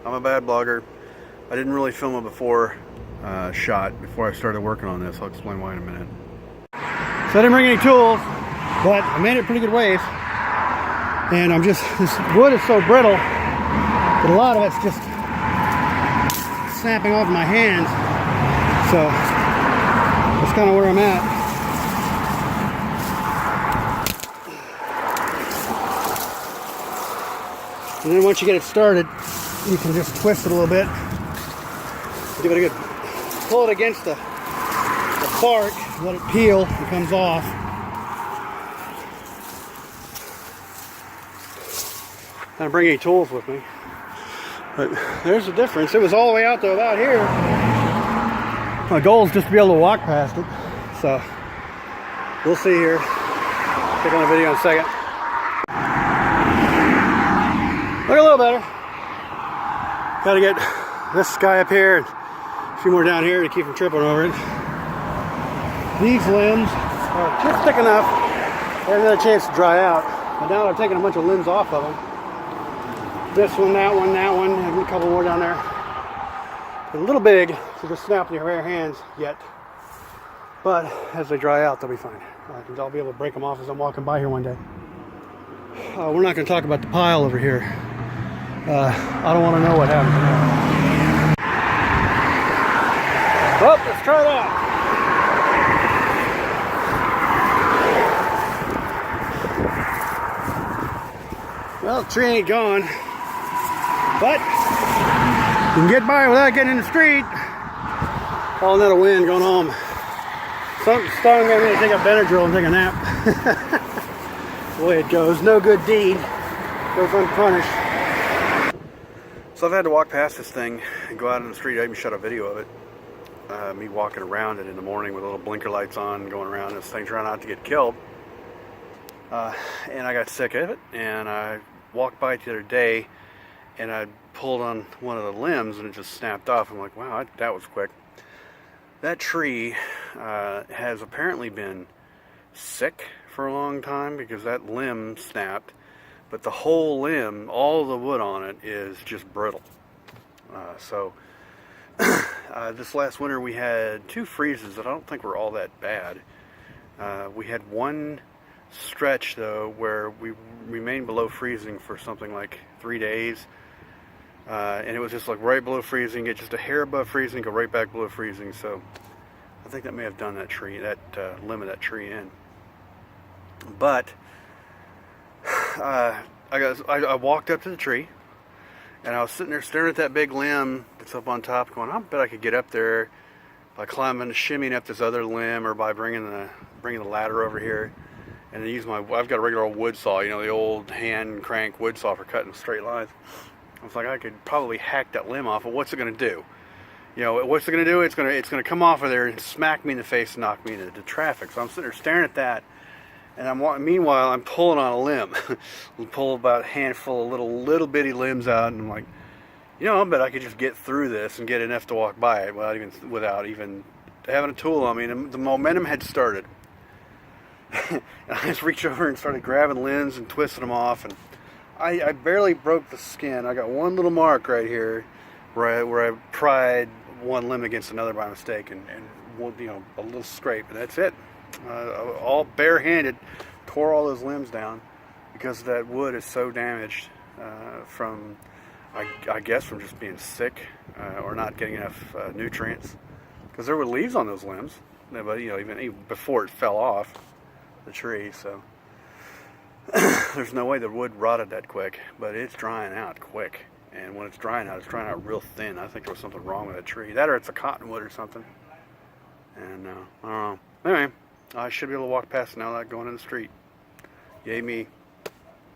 I'm a bad blogger. I didn't really film a before shot before I started working on this. I'll explain why in a minute. So I didn't bring any tools, but I made it pretty good ways. And this wood is so brittle that a lot of it's just snapping off my hands. So that's kind of where I'm at. And then once you get it started, you can just twist it a little bit. Give it a good pull it against the bark, let it peel, it comes off. I didn't bring any tools with me. But there's the difference. It was all the way out to about here. My goal is just to be able to walk past it. So we'll see here. Check on the video in a second. Look a little better. Gotta get this guy up here and a few more down here to keep from tripping over it. These limbs are just thick enough. They have another chance to dry out. But now they're taking a bunch of limbs off of them. This one, that one, and a couple more down there. They're a little big to just snap in your bare hands yet. But as they dry out, they'll be fine. I'll be able to break them off as I'm walking by here one day. We're not going to talk about the pile over here. I don't want to know what happens now. Well, let's try it out. Well, the tree ain't gone, but you can get by without getting in the street. Oh, another wind going home. Something's stung me to take a Benadryl and take a nap. The way it goes, no good deed goes unpunished. So I've had to walk past this thing and go out in the street. I even shot a video of it. Me walking around it in the morning with little blinker lights on, going around this thing, trying not to get killed. And I got sick of it, and I walked by it the other day, and I pulled on one of the limbs, and it just snapped off. I'm like, wow, that was quick. That tree has apparently been sick for a long time because that limb snapped, but the whole limb, all the wood on it is just brittle. This last winter we had 2 freezes that I don't think were all that bad. We had one stretch though where we remained below freezing for something like 3 days, and it was just like right below freezing, get just a hair above freezing, go right back below freezing. So I think that may have done that tree, that limb of that tree in. But I walked up to the tree, and I was sitting there staring at that big limb that's up on top, going, I bet I could get up there by climbing, shimmying up this other limb, or by bringing the ladder over here, and then use I've got a regular old wood saw, you know, the old hand crank wood saw for cutting straight lines. I was like, I could probably hack that limb off, but what's it going to do? You know, what's it going to do? It's going to come off of there and smack me in the face and knock me into traffic. So I'm sitting there staring at that. And meanwhile, I'm pulling on a limb. Pull about a handful of little bitty limbs out, and I'm like, you know, I bet I could just get through this and get enough to walk by it without even having a tool on me. And the momentum had started. And I just reached over and started grabbing limbs and twisting them off, and I barely broke the skin. I got one little mark right here where I pried one limb against another by mistake, and you know, a little scrape, and that's it. All barehanded, tore all those limbs down because that wood is so damaged from, I guess, from just being sick or not getting enough nutrients. Because there were leaves on those limbs, but you know, even before it fell off the tree. So there's no way the wood rotted that quick, but it's drying out quick. And when it's drying out real thin. I think there was something wrong with that tree. That, or it's a cottonwood or something. And I don't know. Anyway, I should be able to walk past it now without going in the street. Yay me.